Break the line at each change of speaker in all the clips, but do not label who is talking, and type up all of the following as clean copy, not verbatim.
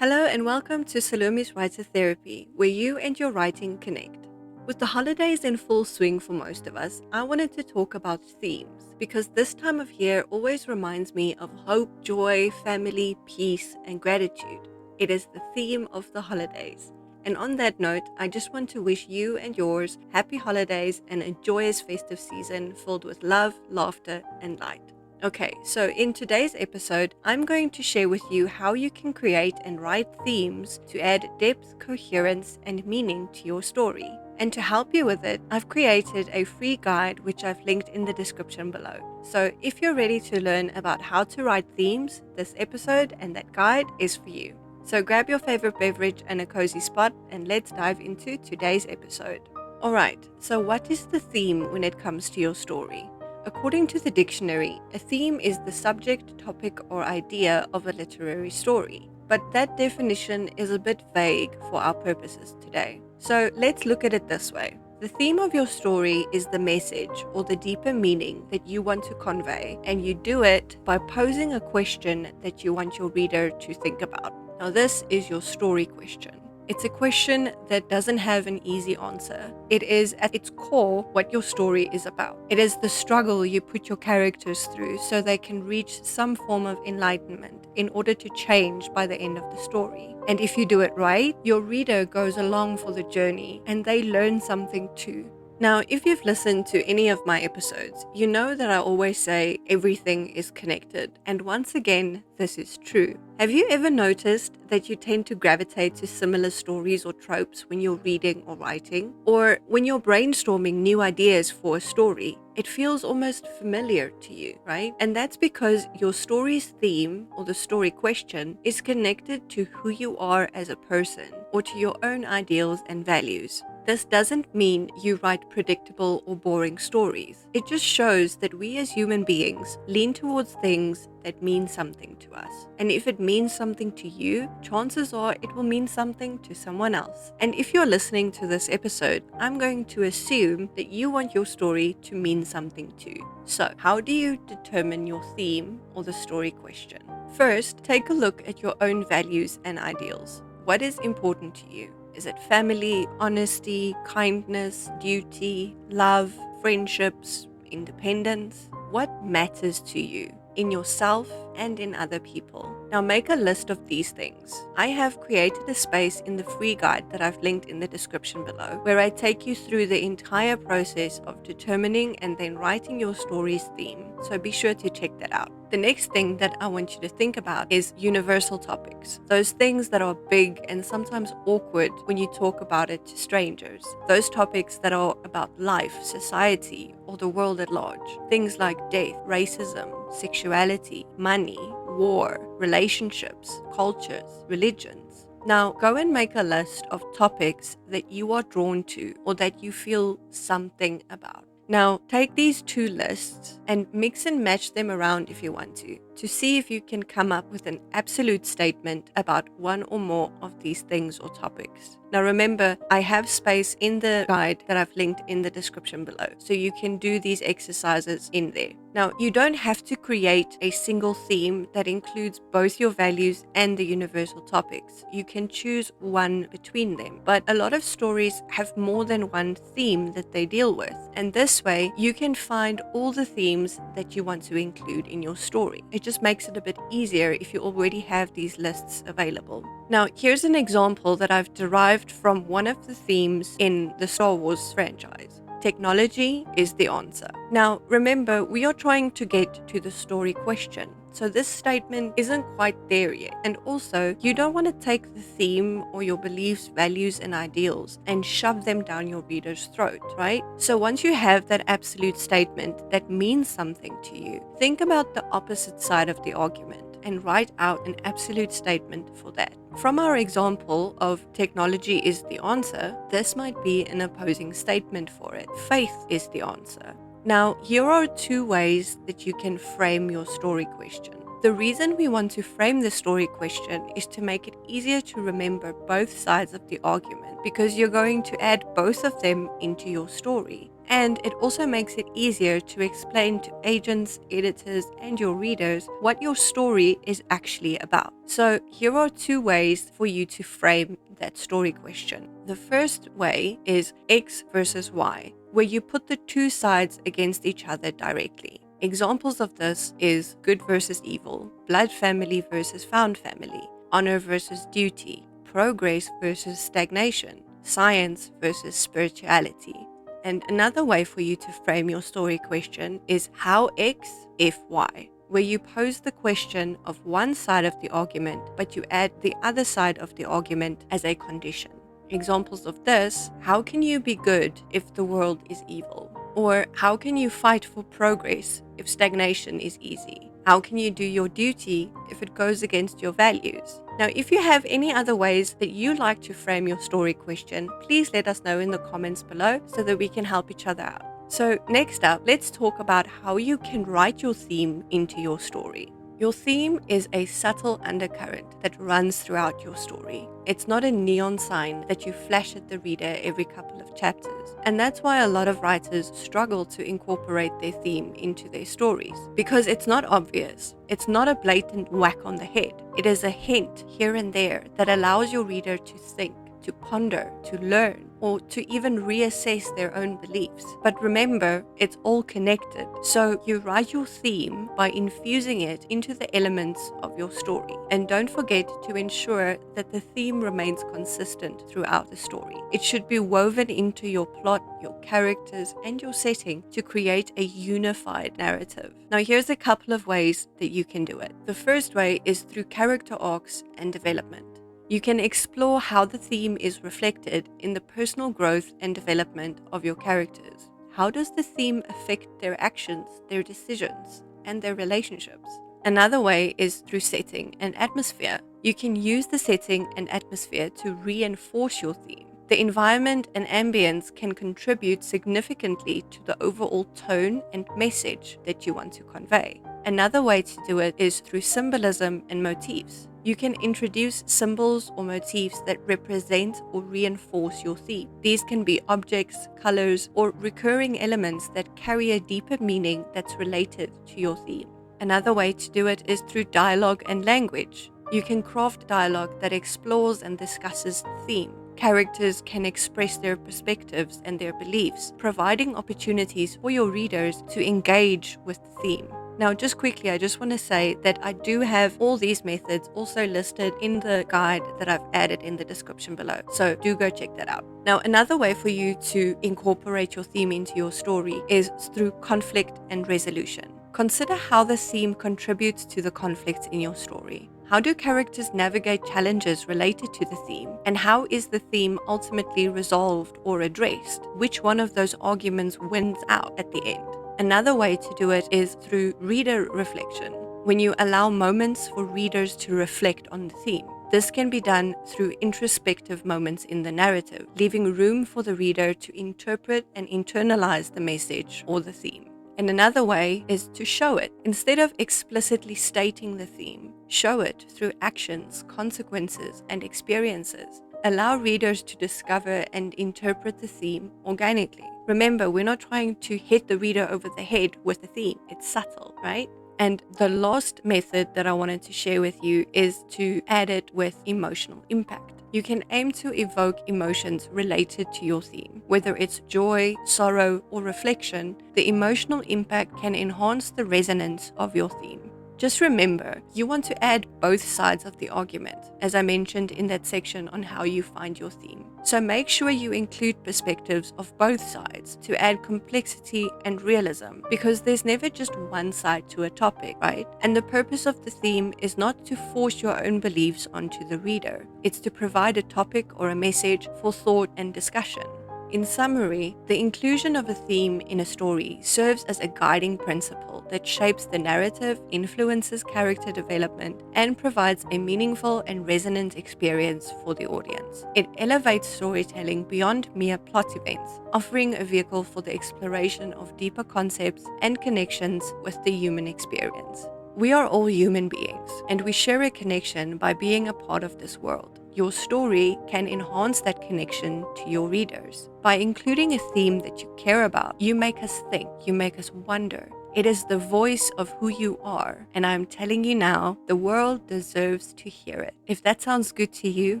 Hello and welcome to Salome's Writer Therapy, where you and your writing connect. With the holidays in full swing for most of us, I wanted to talk about themes because this time of year always reminds me of hope, joy, family, peace, and gratitude. It is the theme of the holidays. And on that note, I just want to wish you and yours happy holidays and a joyous festive season filled with love, laughter, and light. Okay, so in today's episode, I'm going to share with you how you can create and write themes to add depth, coherence, and meaning to your story. And to help you with it, I've created a free guide which I've linked in the description below. So if you're ready to learn about how to write themes, this episode and that guide is for you. So grab your favorite beverage and a cozy spot and let's dive into today's episode. Alright, so what is the theme when it comes to your story? According to the dictionary, a theme is the subject, topic, or idea of a literary story. But that definition is a bit vague for our purposes today. So let's look at it this way. The theme of your story is the message or the deeper meaning that you want to convey, and you do it by posing a question that you want your reader to think about. Now, this is your story question. It's a question that doesn't have an easy answer. It is at its core what your story is about. It is the struggle you put your characters through so they can reach some form of enlightenment in order to change by the end of the story. And if you do it right, your reader goes along for the journey and they learn something too. Now, if you've listened to any of my episodes, you know that I always say everything is connected. And once again, this is true. Have you ever noticed that you tend to gravitate to similar stories or tropes when you're reading or writing? Or when you're brainstorming new ideas for a story, it feels almost familiar to you, right? And that's because your story's theme or the story question is connected to who you are as a person or to your own ideals and values. This doesn't mean you write predictable or boring stories. It just shows that we as human beings lean towards things that mean something to us. And if it means something to you, chances are it will mean something to someone else. And if you're listening to this episode, I'm going to assume that you want your story to mean something too. So, how do you determine your theme or the story question? First, take a look at your own values and ideals. What is important to you? Is it family, honesty, kindness, duty, love, friendships, independence? What matters to you in yourself and in other people? Now make a list of these things. I have created a space in the free guide that I've linked in the description below, where I take you through the entire process of determining and then writing your story's theme. So be sure to check that out. The next thing that I want you to think about is universal topics. Those things that are big and sometimes awkward when you talk about it to strangers. Those topics that are about life, society, or the world at large. Things like death, racism, sexuality, money, war, relationships, cultures, religions. Now, go and make a list of topics that you are drawn to or that you feel something about. Now, take these two lists and mix and match them around if you want to see if you can come up with an absolute statement about one or more of these things or topics. Now, remember, I have space in the guide that I've linked in the description below, so you can do these exercises in there. Now, you don't have to create a single theme that includes both your values and the universal topics. You can choose one between them, but a lot of stories have more than one theme that they deal with, and this way you can find all the themes that you want to include in your story. It just makes it a bit easier if you already have these lists available. Now, here's an example that I've derived from one of the themes in the Star Wars franchise. Technology is the answer. Now, remember, we are trying to get to the story question. So this statement isn't quite there yet. And also, you don't want to take the theme or your beliefs, values, and ideals and shove them down your reader's throat, right? So once you have that absolute statement that means something to you, think about the opposite side of the argument and write out an absolute statement for that. From our example of technology is the answer, this might be an opposing statement for it. Faith is the answer. Now, here are two ways that you can frame your story question. The reason we want to frame the story question is to make it easier to remember both sides of the argument, because you're going to add both of them into your story. And it also makes it easier to explain to agents, editors, and your readers what your story is actually about. So here are 2 ways for you to frame that story question. The first way is X versus Y, where you put the 2 sides against each other directly. Examples of this is good versus evil, blood family versus found family, honor versus duty, progress versus stagnation, science versus spirituality. And another way for you to frame your story question is how X if Y, where you pose the question of one side of the argument, but you add the other side of the argument as a condition. Examples of this: how can you be good if the world is evil? Or how can you fight for progress if stagnation is easy? How can you do your duty if it goes against your values? Now, if you have any other ways that you like to frame your story question, please let us know in the comments below so that we can help each other out. So next up, let's talk about how you can write your theme into your story. Your theme is a subtle undercurrent that runs throughout your story. It's not a neon sign that you flash at the reader every couple of chapters. And that's why a lot of writers struggle to incorporate their theme into their stories, because it's not obvious. It's not a blatant whack on the head. It is a hint here and there that allows your reader to think, to ponder, to learn, or to even reassess their own beliefs. But remember, it's all connected. So you write your theme by infusing it into the elements of your story. And don't forget to ensure that the theme remains consistent throughout the story. It should be woven into your plot, your characters, and your setting to create a unified narrative. Now, here's a couple of ways that you can do it. The first way is through character arcs and development. You can explore how the theme is reflected in the personal growth and development of your characters. How does the theme affect their actions, their decisions, and their relationships? Another way is through setting and atmosphere. You can use the setting and atmosphere to reinforce your theme. The environment and ambience can contribute significantly to the overall tone and message that you want to convey. Another way to do it is through symbolism and motifs. You can introduce symbols or motifs that represent or reinforce your theme. These can be objects, colors, or recurring elements that carry a deeper meaning that's related to your theme. Another way to do it is through dialogue and language. You can craft dialogue that explores and discusses the theme. Characters can express their perspectives and their beliefs, providing opportunities for your readers to engage with the theme. Now, just quickly, I just want to say that I do have all these methods also listed in the guide that I've added in the description below. So do go check that out. Now, another way for you to incorporate your theme into your story is through conflict and resolution. Consider how the theme contributes to the conflicts in your story. How do characters navigate challenges related to the theme? And how is the theme ultimately resolved or addressed? Which one of those arguments wins out at the end? Another way to do it is through reader reflection, when you allow moments for readers to reflect on the theme. This can be done through introspective moments in the narrative, leaving room for the reader to interpret and internalize the message or the theme. And another way is to show it. Instead of explicitly stating the theme, show it through actions, consequences, and experiences. Allow readers to discover and interpret the theme organically. Remember, we're not trying to hit the reader over the head with the theme. It's subtle, right? And the last method that I wanted to share with you is to add it with emotional impact. You can aim to evoke emotions related to your theme. Whether it's joy, sorrow, or reflection, the emotional impact can enhance the resonance of your theme. Just remember, you want to add both sides of the argument, as I mentioned in that section on how you find your theme. So make sure you include perspectives of both sides to add complexity and realism, because there's never just one side to a topic, right? And the purpose of the theme is not to force your own beliefs onto the reader. It's to provide a topic or a message for thought and discussion. In summary, the inclusion of a theme in a story serves as a guiding principle that shapes the narrative, influences character development, and provides a meaningful and resonant experience for the audience. It elevates storytelling beyond mere plot events, offering a vehicle for the exploration of deeper concepts and connections with the human experience. We are all human beings, and we share a connection by being a part of this world. Your story can enhance that connection to your readers. By including a theme that you care about, you make us think, you make us wonder. It is the voice of who you are, and I'm telling you now, the world deserves to hear it. If that sounds good to you,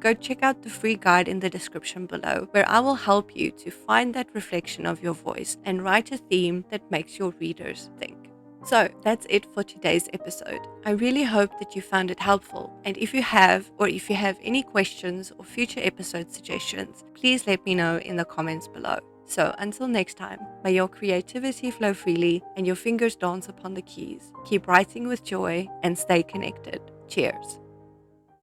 go check out the free guide in the description below, where I will help you to find that reflection of your voice and write a theme that makes your readers think. So that's it for today's episode. I really hope that you found it helpful. And if you have, or if you have any questions or future episode suggestions, please let me know in the comments below. So until next time, may your creativity flow freely and your fingers dance upon the keys. Keep writing with joy and stay connected. Cheers.